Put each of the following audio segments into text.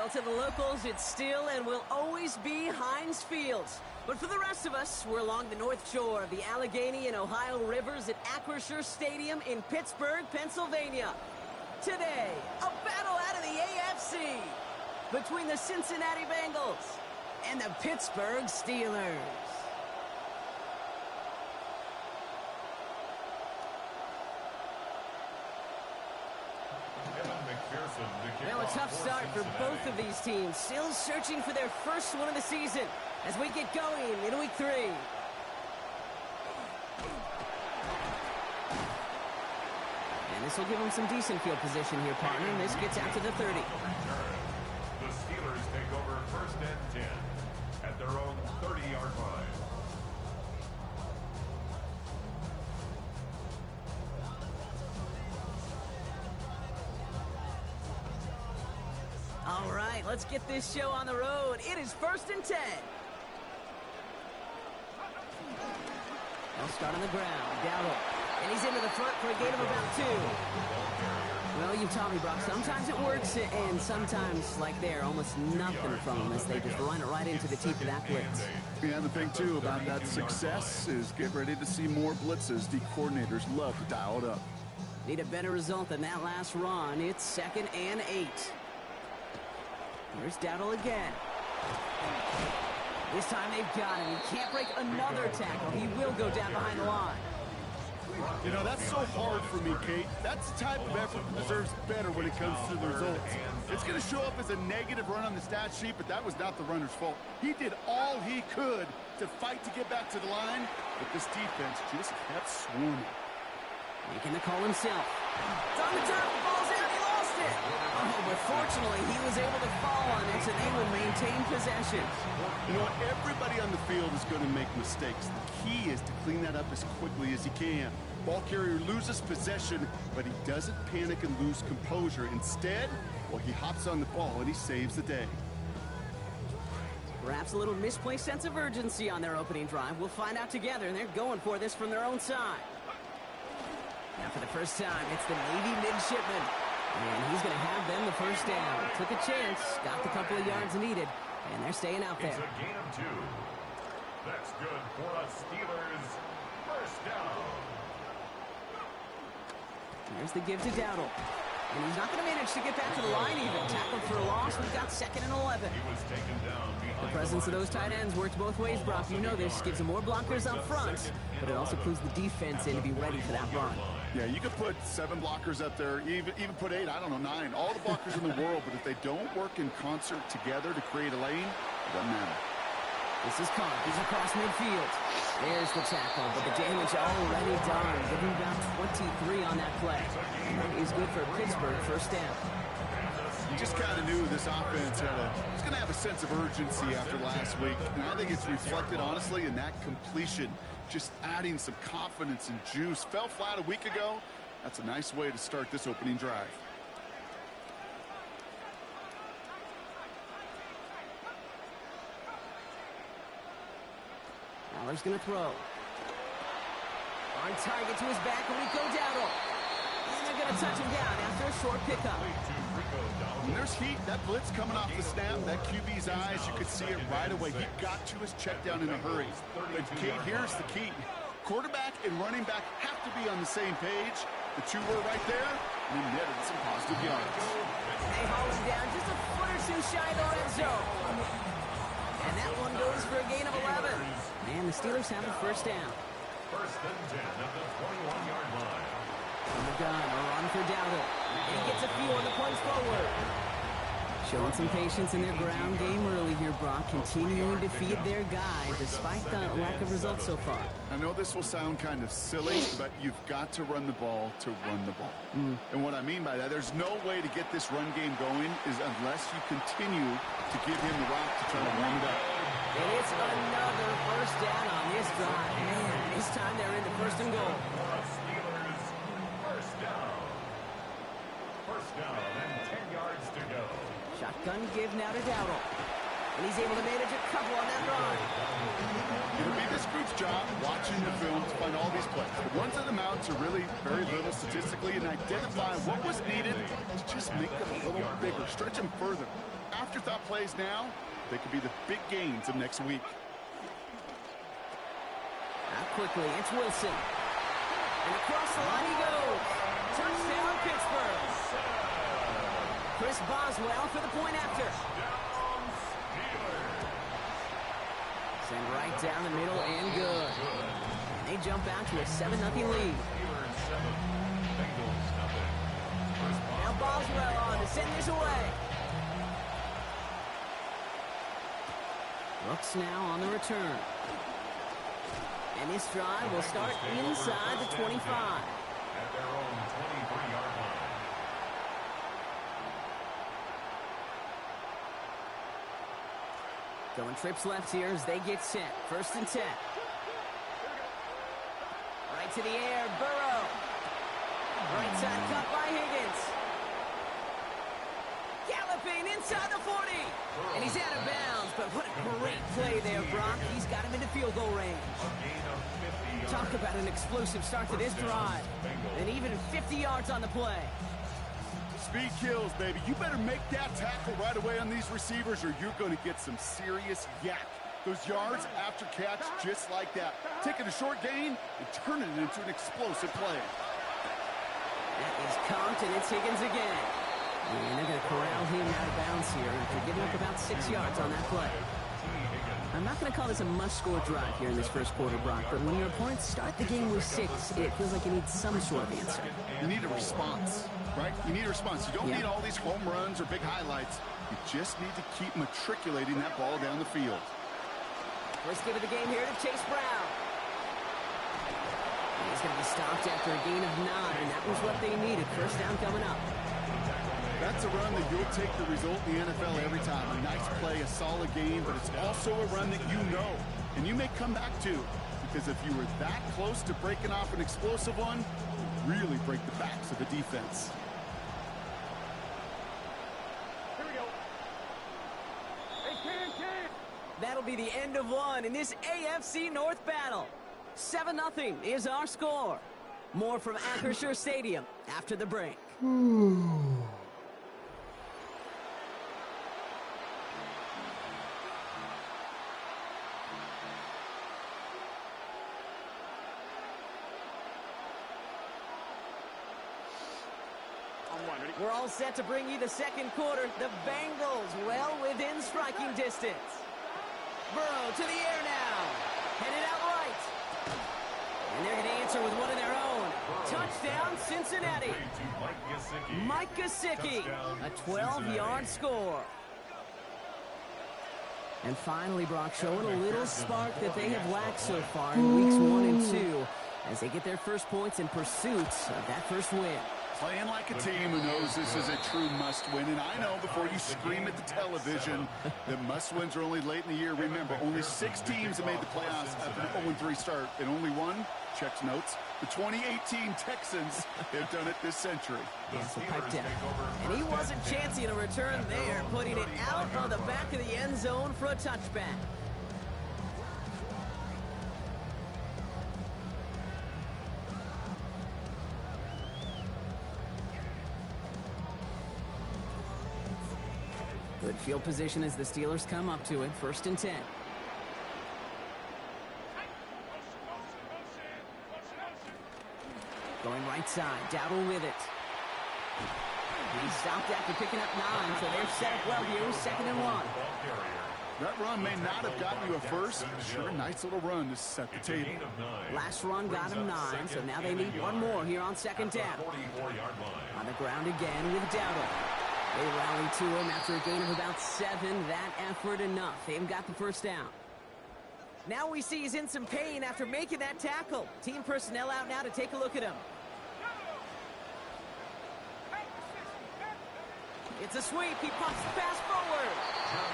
Well, to the locals, it's still and will always be Heinz Field. But for the rest of us, we're along the north shore of the Allegheny and Ohio rivers at Acrisure Stadium in Pittsburgh, Pennsylvania. Today, a battle out of the AFC between the Cincinnati Bengals and the Pittsburgh Steelers. Well, a tough start for both of these teams. Still searching for their first one of the season as we get going in week 3. And this will give them some decent field position here, partner. And this gets out to the 30. The Steelers take over 1st and 10 at their own 30-yard line. All right, let's get this show on the road. It is 1st and 10. They'll start on the ground. Dowdle. And he's into the front for a gain of about 2. Well, you taught me, Brock. Sometimes it works, and sometimes, like there, almost nothing from them as they just run it right into the teeth of that blitz. Yeah, the thing, too, about that success is get ready to see more blitzes. The coordinators love to dial it up. Need a better result than that last run. It's 2nd and 8. Here's Dowdle again. This time they've got him. He can't break another tackle. He will go down behind the line. You know, that's so hard for me, Kate. That's the type of effort that deserves better when it comes to the results. It's going to show up as a negative run on the stat sheet, but that was not the runner's fault. He did all he could to fight to get back to the line, but this defense just kept swarming. Making the call himself. It's on the turf. Ball's out. He lost it. Oh, but fortunately, he was able to fall on it, so they will maintain possession. You know what? Everybody on the field is going to make mistakes. The key is to clean that up as quickly as he can. Ball carrier loses possession, but he doesn't panic and lose composure. Instead, well, he hops on the ball and he saves the day. Perhaps a little misplaced sense of urgency on their opening drive. We'll find out together, and they're going for this from their own side. Now for the first time, it's the Navy midshipman. And he's going to have them the first down. Took a chance, got the couple of yards needed, and they're staying out there. It's a gain of 2. That's good for a Steelers first down. There's the give to Dowdle. And he's not going to manage to get back to the line even. Tackled for a loss. We've got 2nd and 11. He was taken down behind The presence of those tight ends works both ways, Brock. You know this. Gives them more blockers up front, but it also clues the defense in to be ready for that run. Yeah, you could put 7 blockers up there, even put 8, I don't know, 9. All the blockers in the world, but if they don't work in concert together to create a lane, it doesn't matter. This is Conk. He's across midfield. There's the tackle, but the damage already done. Give him about 23 on that play. And that is good for Pittsburgh first down. You just kind of knew this offense was going to have a sense of urgency after last week, and I think it's reflected, honestly, in that completion. Just adding some confidence and juice. Fell flat a week ago. That's a nice way to start this opening drive. Aller's going to throw. On target to his back, and we go Dowdle. And they're going to touch him down after a short pickup. And there's heat. That blitz coming off the snap, that QB's eyes, you could see it right away. He got to his check down in a hurry. But Kate, here's the key. Quarterback and running back have to be on the same page. The 2 were right there, and he netted some positive yards. They haul him down just a foot or 2 shy of the red zone. And that one goes for a gain of 11. And the Steelers have a first down. 1st and 10 at the 21-yard line. On the gun, a run for Dowdle. And he gets a few on the punch forward. Showing some patience in their ground game early here, Brock. Continuing to feed their guy despite the lack of results so far. I know this will sound kind of silly, but you've got to run the ball to run the ball. And what I mean by that, there's no way to get this run game going is unless you continue to give him the rock to try to warm it up. And it's another first down on this drive. And this time they're into 1st and goal. Steelers first down. First down and 10 yards to go. Shotgun give now to Dowdle. And he's able to manage a couple on that run. It'll be this group's job watching the film to find all these plays. The ones that amount to really very little statistically and identify what was needed to just make them a little bigger, stretch them further. afterthought plays now, they could be the big gains of next week. Out quickly, it's Wilson. And across the line he goes. Touchdown, Pittsburgh. Chris Boswell for the point after. Send right down the middle and good. And they jump out to a 7-0 lead. Now Boswell on to send this away. Brooks now on the return. And this drive will start inside the 25. At their own 23-yard line. Going trips left here as they get set. 1st and 10. Right to the air, Burrow. Right side cut by Higgins. Galloping inside the 40. And he's out of bounds, but what a great play there, Brock. He's got him into field goal range. Talk about an explosive start to this drive. And even 50 yards on the play. Speed kills, baby. You better make that tackle right away on these receivers or you're going to get some serious yak. Those yards after catch just like that. Taking a short gain and turning it into an explosive play. That is Compton. It's Higgins again. And they're going to corral him out of bounds here after giving up about 6 yards on that play. I'm not going to call this a must-score drive here in this first quarter, Brock, but when your opponents start the game with 6, it feels like you need some sort of answer. You need a response, right? You need a response. You don't need all these home runs or big highlights. You just need to keep matriculating that ball down the field. First give of the game here to Chase Brown. He's going to be stopped after a gain of 9, and that was what they needed. First down coming up. That's a run that you'll take the result in the NFL every time. A nice play, a solid game, but it's also a run that you know, and you may come back to, because if you were that close to breaking off an explosive one, really break the backs of the defense. Here we go. Hey, That'll be the end of one in this AFC North battle. 7-0 is our score. More from Acrisure Stadium after the break. We're all set to bring you the second quarter. The Bengals well within striking distance. Burrow to the air now. Headed out right. And they're going to answer with one of their own. Touchdown, Cincinnati. Mike Gesicki. A 12-yard score. And finally, Brock, showing a little spark that they have lacked so far in weeks 1 and 2 as they get their first points in pursuit of that first win. Playing like a team who knows this is a true must-win. And I know before you scream at the television that must-wins are only late in the year. Remember, only 6 teams have made the playoffs after an 0-3 start, and only one, checks notes, the 2018 Texans have done it this century. Yeah, so pipe down. And he wasn't chancing a return there, putting it out on the back of the end zone for a touchback. Good field position as the Steelers come up to it. 1st and 10. Going right side. Dowdle with it. He stopped after picking up 9, so they're set up well here. 2nd and 1. That run may not have gotten you a first. Sure, a nice little run to set the table. Last run got him 9, so now they need one more here on 2nd down. On the ground again with Dowdle. They rally to him after a gain of about 7. That effort enough. They've got the first down. Now we see he's in some pain after making that tackle. Team personnel out now to take a look at him. It's a sweep. He pops the pass forward.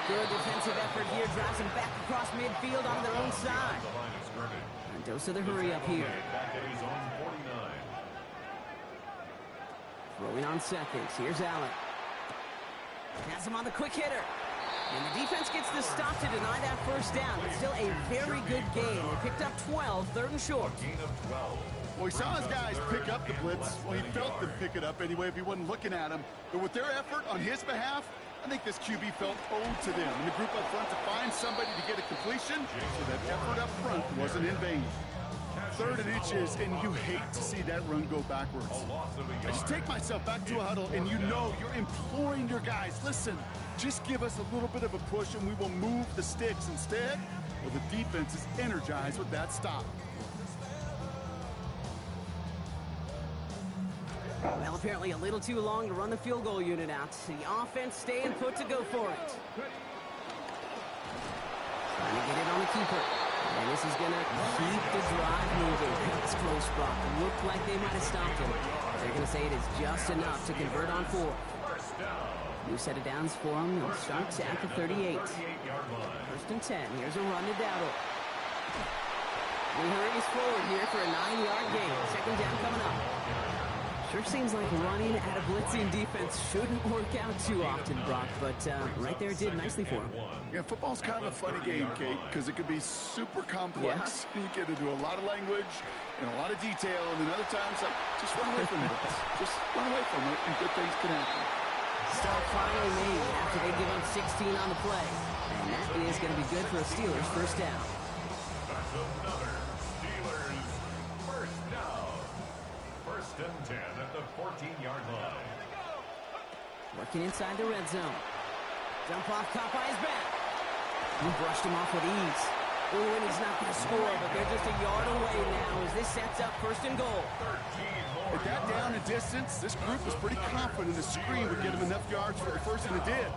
Good defensive effort here. Drives him back across midfield on their own side. And dose of the hurry up here. Throwing on seconds. Here's Allen. Has him on the quick hitter. And the defense gets the stop to deny that first down. But still a very good game. They picked up 12, 3rd and short. Well, he saw his guys pick up the blitz. Well, he felt them pick it up anyway if he wasn't looking at him. But with their effort on his behalf, I think this QB felt owed to them and the group up front to find somebody to get a completion so that effort up front wasn't in vain. 3rd and inches, and you hate to see that run go backwards. I just take myself back to a huddle, and you know you're imploring your guys, listen, just give us a little bit of a push and we will move the sticks instead. Well, the defense is energized with that stop. Well, apparently a little too long to run the field goal unit out. The offense staying put to go for it. Trying to get it on the keeper. And this is going to keep the drive moving. That's close, Brock. Looked like they might have stopped him. They're going to say it is just enough to convert on 4. New set of downs for him. It starts at the 38. 1st and 10. Here's a run to Dowdle. He hurries forward here for a 9-yard gain. 2nd down coming up. Sure seems like running at a blitzing defense shouldn't work out too often, Brock, but right there it did nicely for him. Yeah, football's kind of a funny game, Kate, because it could be super complex. Yeah. You get into a lot of language and a lot of detail, and then other times, like, just run away from it. Just run away from it, and good things can happen. Stop finally made after they give up 16 on the play. And that is going to be good for a Steelers 1st down. That's another Steelers 1st down. 1st and 10 at the 14-yard line. Working inside the red zone. Jump off, caught by his back. He brushed him off with ease. Oh, and he's not going to score, but they're just a yard away now as this sets up 1st and goal. At that down and distance, this group was pretty confident the screen would get him enough yards for the 1st, and it did.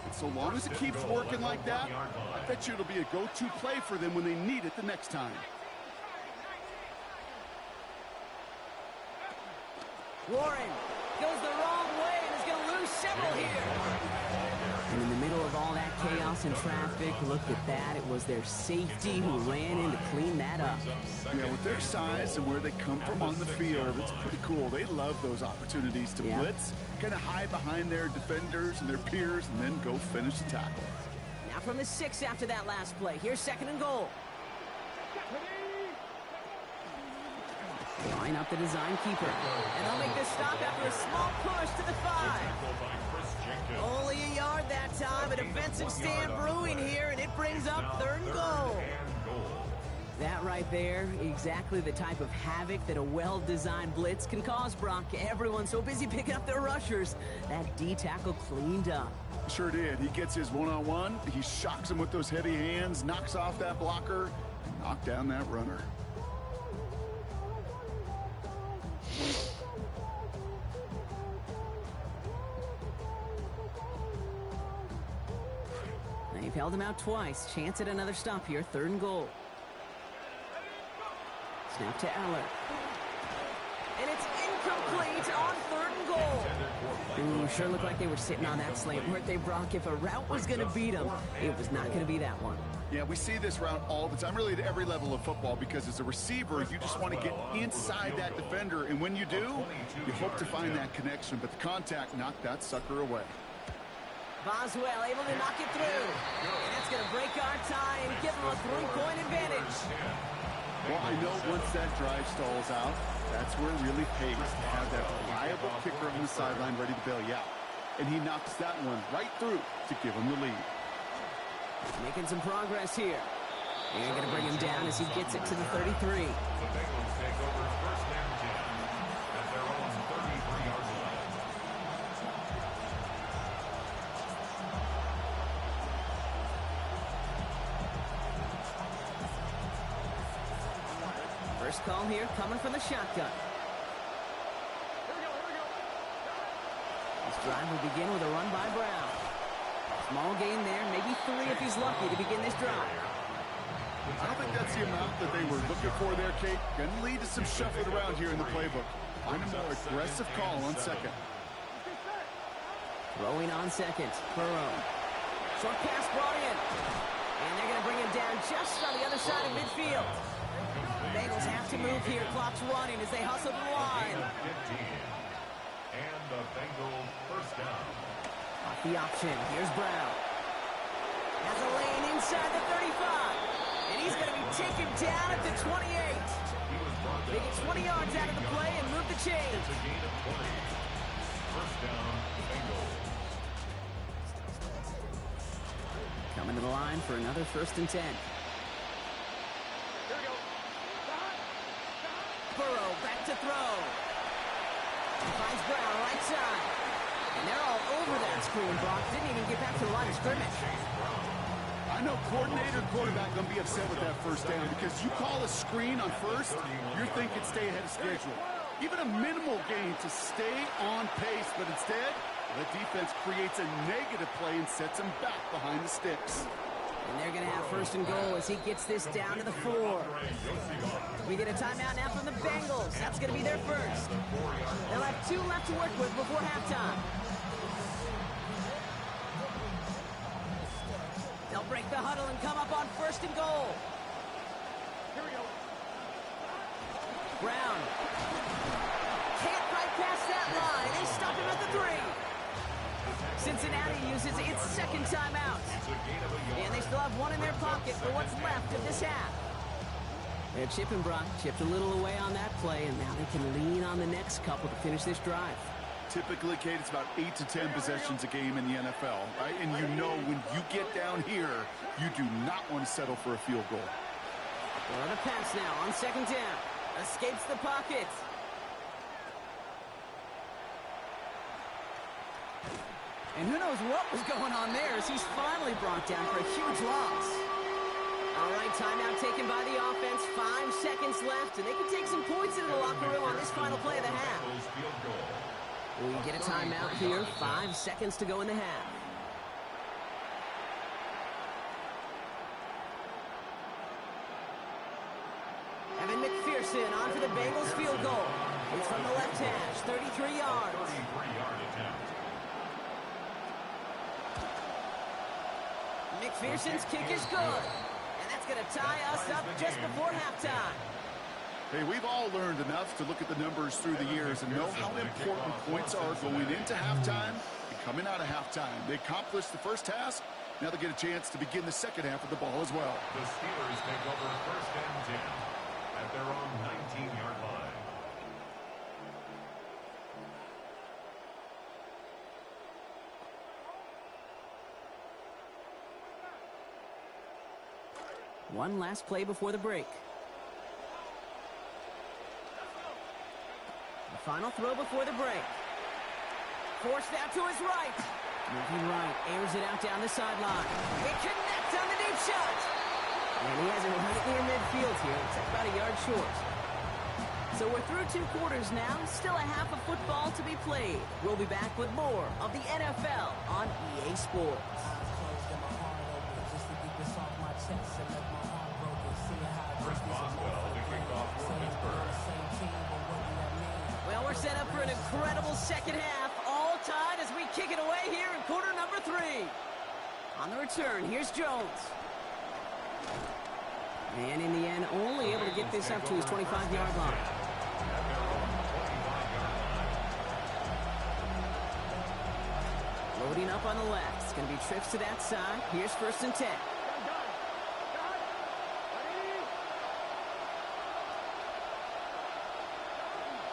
And so long as it keeps working like that, I bet you it'll be a go-to play for them when they need it the next time. Warren goes the wrong way and is going to lose several here. And in the middle of all that chaos and traffic, look at that. It was their safety who ran in to clean that up. Yeah, with their size and where they come from on the field, it's pretty cool. They love those opportunities to blitz, kind of hide behind their defenders and their peers, and then go finish the tackle. Now from the 6 after that last play. Here's 2nd and goal. Line up the design keeper. And they'll make this stop after a small push to the 5. Only a yard that time. A defensive stand brewing here, and it brings up 3rd and goal. That right there, exactly the type of havoc that a well-designed blitz can cause, Brock. Everyone's so busy picking up their rushers. That D-tackle cleaned up. Sure did. He gets his one-on-one. He shocks him with those heavy hands, knocks off that blocker, and knocks down that runner. They've held him out twice. Chance at another stop here. 3rd and goal. Snap to Eller. And it's incomplete on 3rd and goal. Ooh, sure looked like they were sitting on that slant, weren't they, Brock? If a route was going to beat them, it was not going to be that one. Yeah, we see this route all the time, really at every level of football, because as a receiver, you just want to get inside that defender, and when you do, you hope to find that connection, but the contact knocked that sucker away. Boswell able to knock it through. And that's going to break our tie and give them a 3-point advantage. Well, I know once that drive stalls out, that's where it really pays to have that reliable kicker on the sideline ready to bail you out. And he knocks that one right through to give him the lead. Making some progress here. And going to bring him down as he gets it to the 33. The Bengals take over 1st and 10 at their own 33-yard line. First call here coming from the shotgun. This drive will begin with a run by Brown. Small gain there, maybe 3 if he's lucky to begin this drive. I don't think that's the amount that they were looking for there, Kate. Going to lead to some shuffling around here in the playbook. Find a more aggressive call on 2nd. Throwing on 2nd. Burrow. Short pass brought in. And they're going to bring him down just on the other side of midfield. The Bengals have to move here. Clock's running as they hustle the line. 15. And the Bengals 1st down. Off the option. Here's Brown. Has a lane inside the 35. And he's going to be taken down at the 28. They get 20 yards out of the play and move the chains. It's a gain of 20. 1st down, Bengals. Coming to the line for another 1st and 10. Here we go. Burrow back to throw. He finds Brown right side. And they're all over that screen, Brock. Didn't even get back to the line of scrimmage. I know coordinator quarterback going to be upset with that 1st down because you call a screen on 1st, you're thinking stay ahead of schedule. Even a minimal gain to stay on pace, but instead, the defense creates a negative play and sets him back behind the sticks. And they're going to have 1st and goal as he gets this down to the 4. We get a timeout now from the Bengals. That's going to be their 1st. They'll have 2 left to work with before halftime. They'll break the huddle and come up on 1st and goal. Here we go. Brown. Can't right past that line. They stop him at the 3. Cincinnati uses its 2nd timeout. And they still have 1 in their pocket for what's left of this half. They're chipping, Brock. Chipped a little away on that play, and now they can lean on the next couple to finish this drive. Typically, Kate, it's about 8 to 10 possessions a game in the NFL, right? And you know when you get down here, you do not want to settle for a field goal. Well, the pass now on 2nd down. Escapes the pocket. And who knows what was going on there as he's finally brought down for a huge loss. All right, timeout taken by the offense. 5 seconds left, and they can take some points into the locker room on this final play of the half. We get a timeout here. 5 seconds to go in the half. Evan McPherson on for the Bengals field goal. It's from the left hash, 33 yards. 33-yard attempt. McPherson's kick is good. And that's going to tie us up just before halftime. Hey, we've all learned enough to look at the numbers through the years and know how important points are going into halftime and coming out of halftime. They accomplished the first task. Now they get a chance to begin the second half of the ball as well. The Steelers take over 1st and 10 at their own 19-yard line. One last play before the break. The final throw before the break. Forced out to his right. Moving right, airs it out down the sideline. It connects on the deep shot. And he has it right near midfield here. It's about a yard short. So we're through 2 quarters now. Still a half of football to be played. We'll be back with more of the NFL on EA Sports. Well, we're set up for an incredible second half. All tied as we kick it away here in quarter number 3. On the return, here's Jones. And in the end, only able to get this up to his 25-yard line. Loading up on the left. It's going to be trips to that side. Here's 1st and 10.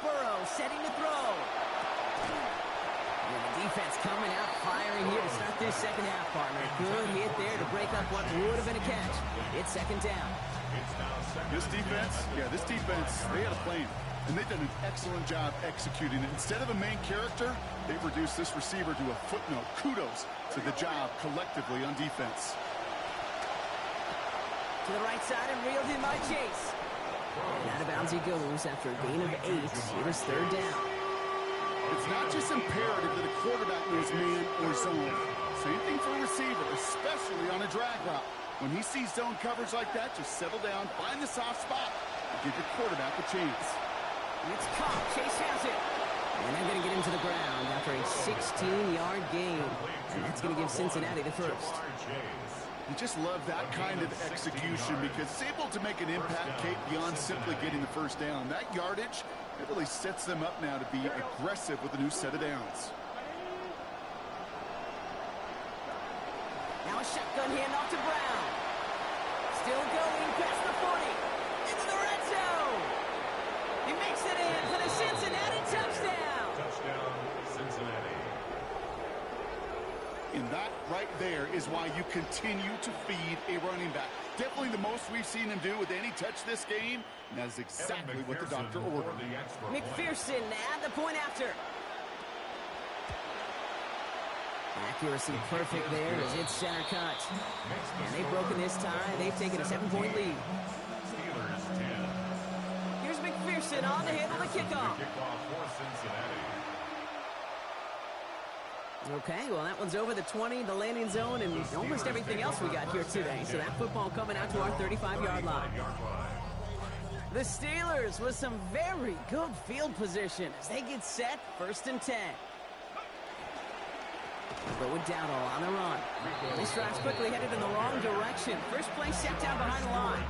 Burrow setting to throw. And the defense coming out firing here to start this second half, partner. Good hit there to break up what would have been a catch. It's 2nd down. This defense, they had a plan. And they've done an excellent job executing it. Instead of a main character, they've reduced this receiver to a footnote. Kudos to the job collectively on defense. To the right side and reeled in by Chase. And out of bounds he goes after a gain of 8. It is 3rd down. It's not just imperative that a quarterback knows man or zone. Same thing for a receiver, especially on a drag route. When he sees zone coverage like that, just settle down, find the soft spot, and give your quarterback a chance. It's caught. Chase has it. And they're going to get him to the ground after a 16-yard gain. And that's going to give Cincinnati the 1st. You just love that kind of execution because it's able to make an impact, Kate, beyond simply getting the 1st down. That yardage, it really sets them up now to be aggressive with a new set of downs. Now a shotgun handoff to Brown. Still going past the 40. Into the red zone. He makes it in for the Cincinnati touchdown. Touchdown, Cincinnati. And that right there is why you continue to feed a running back. Definitely the most we've seen him do with any touch this game, and that is exactly what the doctor ordered. McPherson at the point after. Accuracy perfect there as it's center cut. And they've broken this tie. They've taken a 7-point lead. Steelers 10. Here's McPherson on to handle the kickoff. Okay, well, that one's over the 20, the landing zone, and almost everything else we got here today. So that football coming out to our 35-yard line. The Steelers with some very good field position as they get set, 1st and 10. But with Dowdle on the run. This drive's quickly headed in the wrong direction. First play set down behind the line.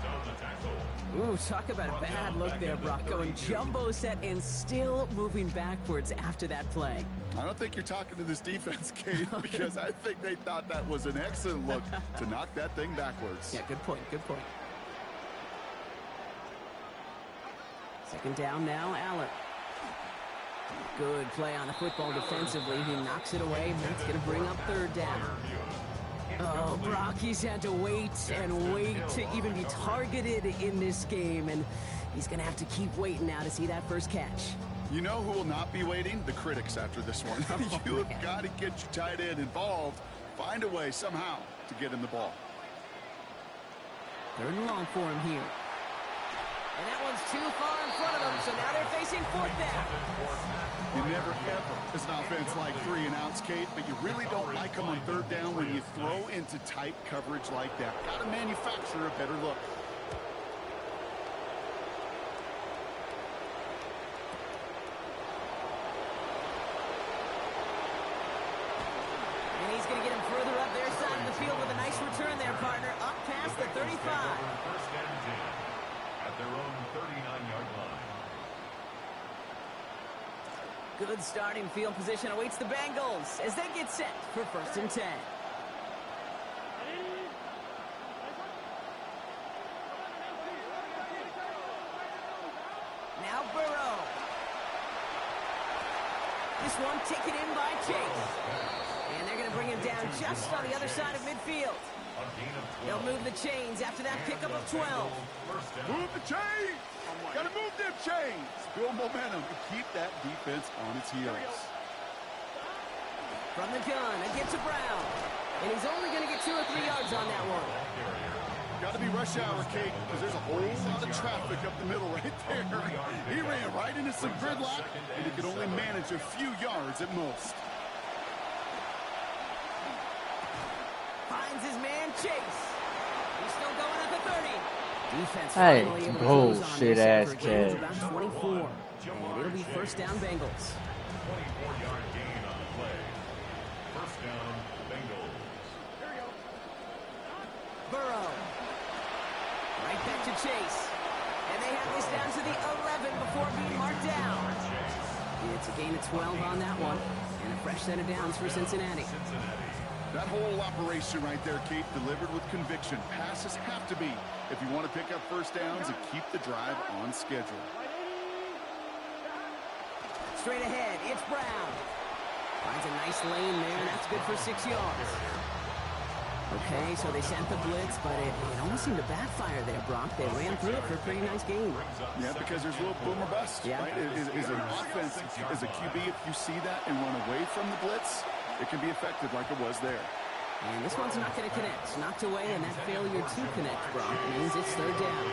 Ooh, talk about a bad look there, Brock. Going jumbo set and still moving backwards after that play. I don't think you're talking to this defense, Kate, because I think they thought that was an excellent look to knock that thing backwards. Yeah, good point, good point. 2nd down now, Allen. Good play on the football defensively. He knocks it away. That's going to bring up 3rd down. Oh, Brock, he's had to wait and wait to even be targeted in this game, and he's going to have to keep waiting now to see that first catch. You know who will not be waiting? The critics after this one. You have got to get your tight end involved. Find a way somehow to get him the ball. 3rd and long for him here. And that one's too far in front of them, so now they're facing 4th down. You never ever, as an offense, like 3 and outs, Kate, but you really don't like them on 3rd down when you throw into tight coverage like that. Got to manufacture a better look. And he's going to get him further up their side of the field with a nice return there, partner, up past the 35. 1st and 10 at their own 39-yard line. Good starting field position awaits the Bengals as they get set for 1st and 10. Now Burrow. This one taken in by Chase. And they're going to bring him down just on the other side of midfield. They'll move the chains after that pickup of 12. Move the chains! Got to move them chains! Build momentum and keep that defense on its heels. From the gun, it gets to Brown. And he's only going to get 2 or 3 yards on that one. Got to be rush hour, Kate, because there's a whole lot of traffic up the middle right there. He ran right into some gridlock, and he could only manage a few yards at most. Finds his man Chase. He's still going at the 30. Defense Hey, finally able to close on bullshit this ass for a gain of catch. about 24. And it'll be 1st down Bengals. 24-yard gain on the play. 1st down, Bengals. Burrow. Right back to Chase. And they have this down to the 11 before being marked down. It's a gain of 12 on that one. And a fresh set of downs for Cincinnati. That whole operation right there, Kate, delivered with conviction. Passes have to be if you want to pick up 1st downs and keep the drive on schedule. Straight ahead, it's Brown. Finds a nice lane there, and that's good for 6 yards. Okay, so they sent the blitz, but it almost seemed to backfire there, Brock. They ran through it for a pretty nice game. Yeah, because there's a little boom or bust, Yeah. right? Is an offense, as a QB, if you see that and run away from the blitz, it can be effective like it was there. And this one's not going to connect. Knocked away, and that failure to connect, Brock, means it's 3rd down.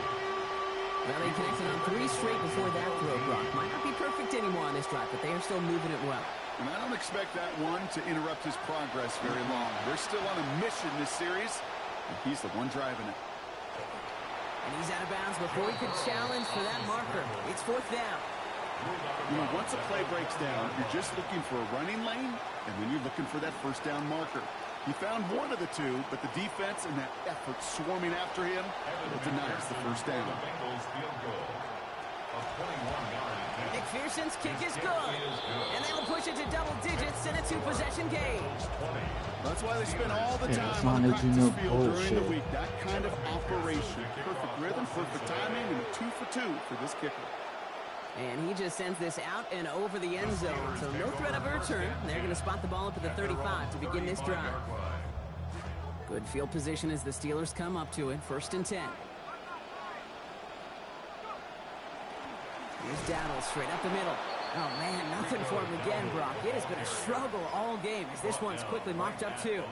Well, they connected on 3 straight before that throw, Brock. Might not be perfect anymore on this drive, but they are still moving it well. And I don't expect that one to interrupt his progress very long. They're still on a mission this series, and he's the one driving it. And he's out of bounds before he could challenge for that marker. It's 4th down. You know, once a play breaks down, you're just looking for a running lane, and then you're looking for that 1st down marker. He found one of the two, but the defense and that effort swarming after him denies the 1st down. McPherson's kick is good. And they will push it to double digits in a 2-possession game. That's why they spend all the Yeah, time on the trying to do practice no field during the bullshit. week. That kind of operation. Perfect rhythm, perfect timing, and a 2 for 2 for this kicker. And he just sends this out and over the end zone. So no threat of a return. They're going to spot the ball up at the 35 to begin this drive. Good field position as the Steelers come up to it. 1st and 10. Here's Dowdle straight up the middle. Oh, man, nothing for him again, Brock. It has been a struggle all game as this one's quickly mocked up too.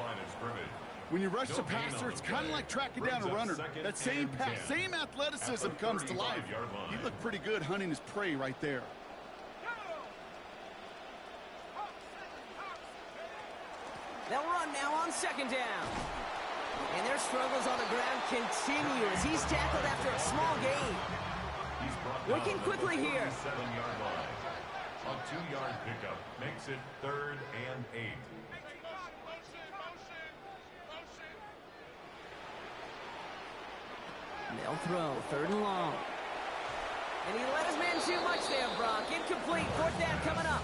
When you rush the passer, it's kind of like tracking down a runner. That same pass, same athleticism comes to life. He looked pretty good hunting his prey right there. They'll run now on 2nd down. And their struggles on the ground continue as he's tackled after a small gain. Working quickly here. 7-yard line. A 2-yard pickup makes it 3rd and 8. They'll throw 3rd and long. And he let his man shoot much there, Brock. Incomplete. 4th down coming up.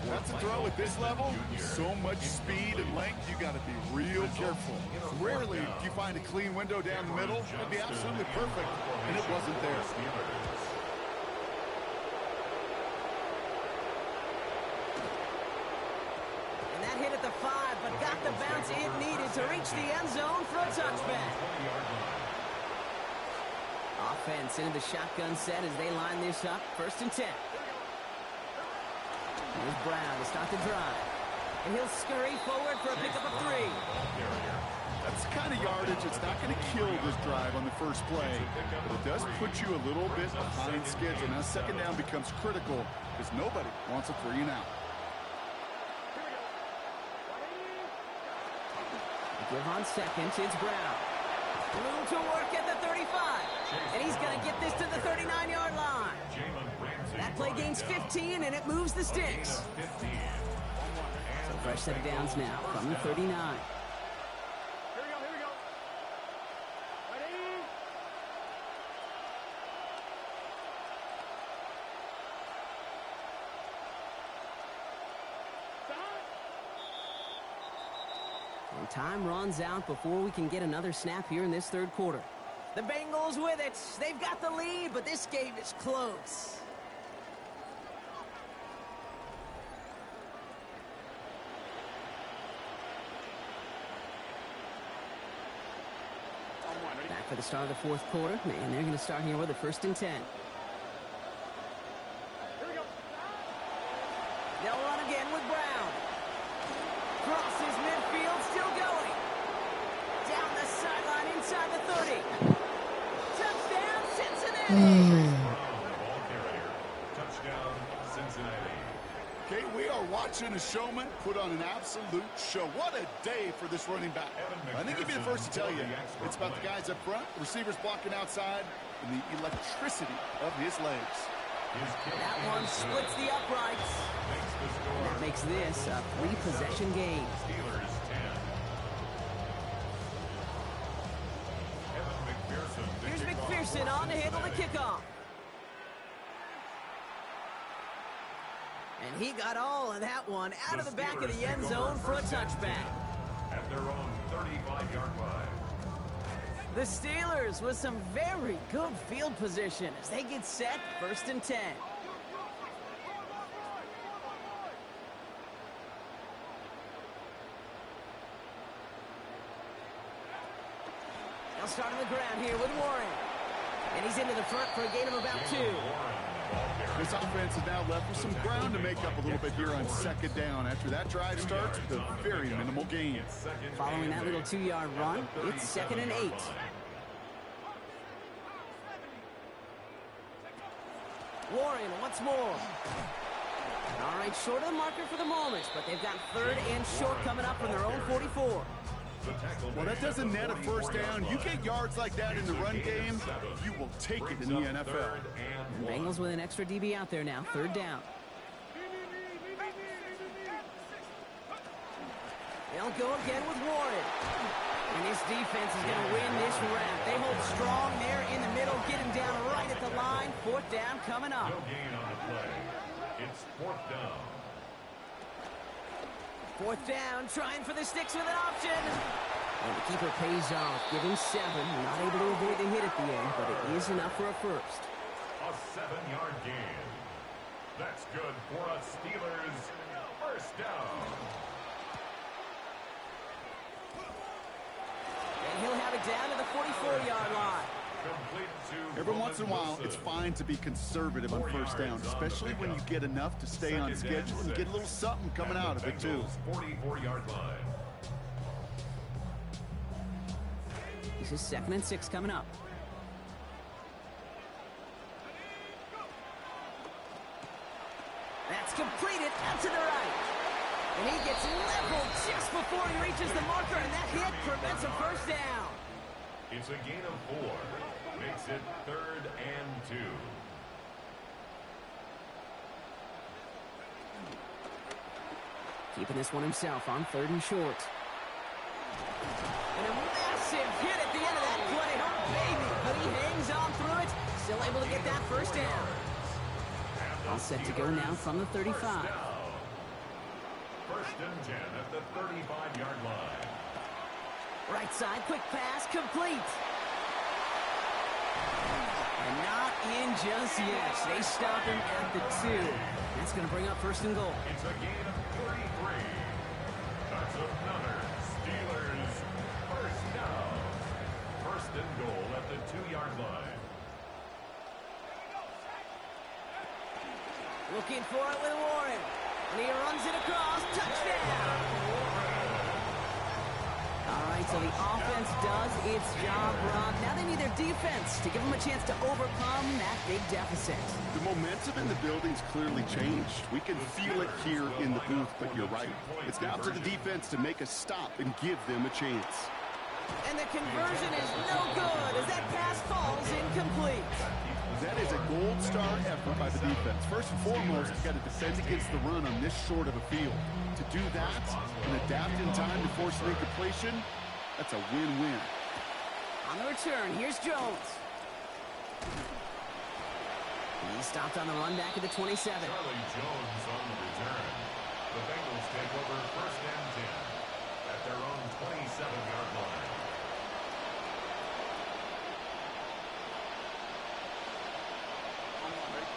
That's a throw at this level. So much speed and length, you got to be real careful. Rarely do you find a clean window down the middle. It'd be absolutely perfect, and it wasn't there. And that hit at the 5, but got the bounce it needed to reach the end zone for a touchback. Offense into the shotgun set as they line this up. 1st and 10. Here's Brown to start the drive. And he'll scurry forward for a pickup of 3. That's the kind of yardage that's not going to kill this drive on the first play, but it does put you a little bit behind schedule. Now 2nd down becomes critical because nobody wants a 3 and out. Give on 2nd, it's Brown. Room to work at the 35. And he's going to get this to the 39-yard line. That play gains 15, and it moves the sticks. So fresh set of downs now from the 39. Here we go. Ready? And time runs out before we can get another snap here in this 3rd quarter. The Bengals with it. They've got the lead, but this game is close. Back for the start of the 4th quarter. And they're going to start here with a 1st and 10. Here we go. They'll run again with Brown. Crosses midfield, still going. Down the sideline inside the 30. Touchdown, Cincinnati! Touchdown, Cincinnati. Okay, we are watching a showman put on an absolute show. What a day for this running back. I think he'd be the first to tell you. It's about the guys up front, the receivers blocking outside, and the electricity of his legs. That one splits the uprights. And that makes this a 3-possession game. Steelers 10. Here's McPherson on to handle the kickoff. And he got all of that one out of the back of the end zone for a touchback. At their own 35-yard line. The Steelers with some very good field position as they get set 1st and 10. They'll start on the ground here with Warren. And he's into the front for a gain of about 2. This offense is now left with some ground to make up a little bit here on 2nd down. After that drive starts with a very minimal gain. Following that little 2-yard run, it's 2nd and 8. Warren once more. All right, short of the marker for the moment, but they've got 3rd and short coming up from their own 44. Well, that doesn't net a 1st down. You get yards like that in the run game, you will take it in the NFL. The Bengals with an extra DB out there now, 3rd down. They'll go again with Warren. And this defense is going to win this round. They hold strong there in the middle, get him down right at the line. 4th down coming up. No gain on the play. It's 4th down. 4th down, trying for the sticks with an option. And the keeper pays off, giving 7. Not able to avoid the hit at the end, but it is enough for a 1st. A 7-yard gain. That's good for a Steelers 1st down. and he'll have it down to the 44-yard line. Every once in a while, it's fine to be conservative on first down, especially when you get enough to stay on schedule and get a little something coming out of it, too. 44-yard line. This is 2nd and 6 coming up. That's completed out to the right. And he gets leveled just before he reaches the marker, and that hit prevents a first down. It's a gain of 4. Makes it 3rd and 2. Keeping this one himself on 3rd and short. And a massive hit at the end of that play. Oh, baby. But he hangs on through it. Still able to get that first down. All set to go now from the 35. First and 10 at the 35-yard line. Right side, quick pass, complete. And not in just yet. They stop him at the 2. That's going to bring up 1st and goal. It's a gain of 33. That's another Steelers first down. 1st and goal at the 2-yard line. Looking for it with Warren. And he runs it across. Touchdown! All right, so the offense does its job, Rob. Now they need their defense to give them a chance to overcome that big deficit. The momentum in the building's clearly changed. We can feel it here in the booth, but you're right. It's now to the defense to make a stop and give them a chance. And the conversion is no good as that pass falls incomplete. That is a gold star effort by the defense. First and foremost, you've got to defend against the run on this short of a field. To do that and adapt in time to force an incompletion, that's a win-win. On the return, here's Jones. He stopped on the run back at the 27. Charlie Jones on the return. The Bengals take over 1st and 10 at their own 27-yard line.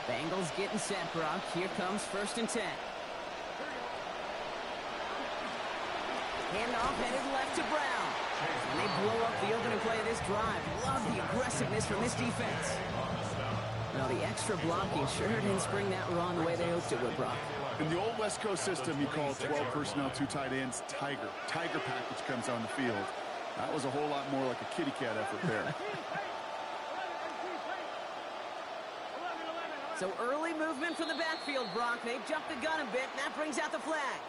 Bengals getting set, Brock. Here comes 1st and 10. Handoff headed left to Brown. And they blow up the opening play of this drive. Love the aggressiveness from this defense. Well, the extra blocking sure didn't spring that run the way they hoped it would, Brock. In the old West Coast system, you call 12 personnel, 2 tight ends, Tiger. Tiger package comes on the field. That was a whole lot more like a kitty cat effort there. So early movement from the backfield, Brock. They jumped the gun a bit, and that brings out the flag.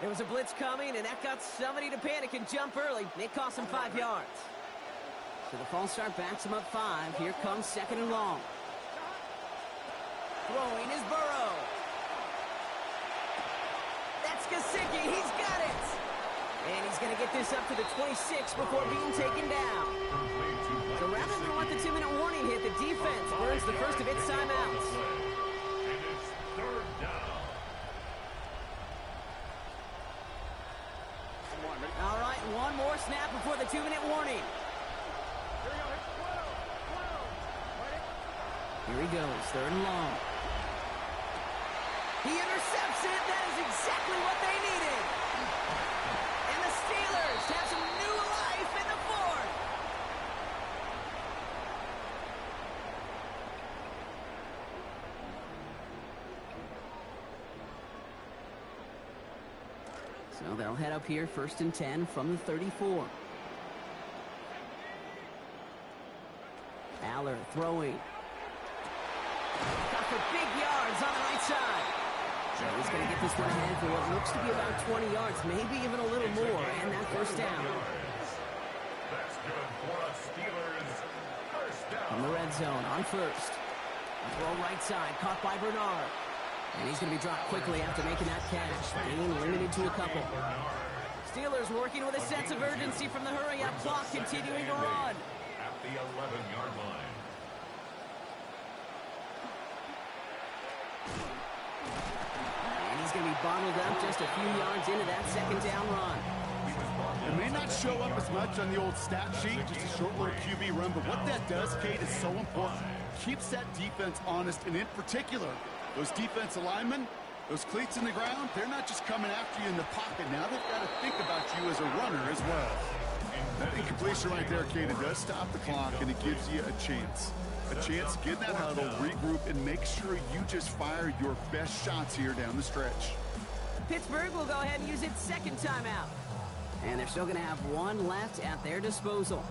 There was a blitz coming, and that got somebody to panic and jump early. It cost them 5 yards. So the false start backs them up 5. Here comes 2nd and long. Throwing is Burrow. That's Gesicki. He's got it. And he's going to get this up to the 26 before being taken down. So rather than let the 2-minute warning hit, the defense burns the first of its timeouts. And it's 3rd down. All right, one more snap before the 2-minute warning. Here he goes, 3rd and long. He intercepts it. That is exactly what they needed. And the Steelers have some new life in the 4th. So they'll head up here 1st and 10 from the 34. Aller throwing. Got for big yards on the right side. So he's going to get this one ahead for what looks to be about 20 yards, maybe even a little more, and that first down. That's good for a Steelers first down. From the red zone on 1st. Throw right side, caught by Bernard. And he's going to be dropped quickly after making that catch. Gain limited to a couple. Steelers working with a sense of urgency from the hurry-up clock, continuing to run. At the 11-yard line. And he's going to be bottled up just a few yards into that 2nd down run. It may not show up as much on the old stat sheet, just a short little QB run, but what that does, Kate, is so important. Keeps that defense honest, and in particular, those defensive linemen, those cleats in the ground, they're not just coming after you in the pocket. Now they've got to think about you as a runner as well. That incompletion right there, Kate, it does stop the clock, and it gives you a chance. A chance to get in that huddle, regroup, and make sure you just fire your best shots here down the stretch. Pittsburgh will go ahead and use its second timeout. And they're still going to have one left at their disposal.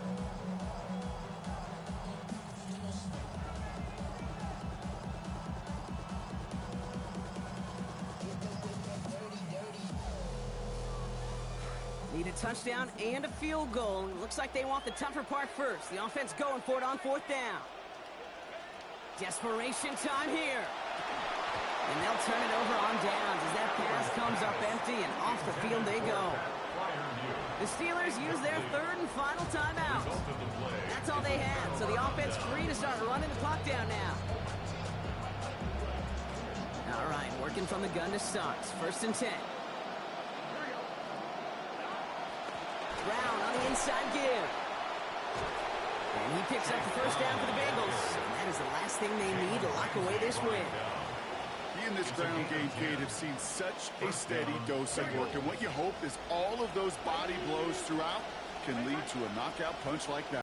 Need a touchdown and a field goal. Looks like they want the tougher part first. The offense going for it on fourth down. Desperation time here. And they'll turn it over on downs as that pass comes up empty and off the field they go. The Steelers use their third and final timeout. That's all they had, so the offense free to start running the clock down now. All right, working from the gun to start. First and 10. Brown on the inside give. And he picks up the first down for the Bengals. And that is the last thing they need to lock away this win. He and this ground game, Kate, have seen such a steady dose of work. And what you hope is all of those body blows throughout can lead to a knockout punch like that.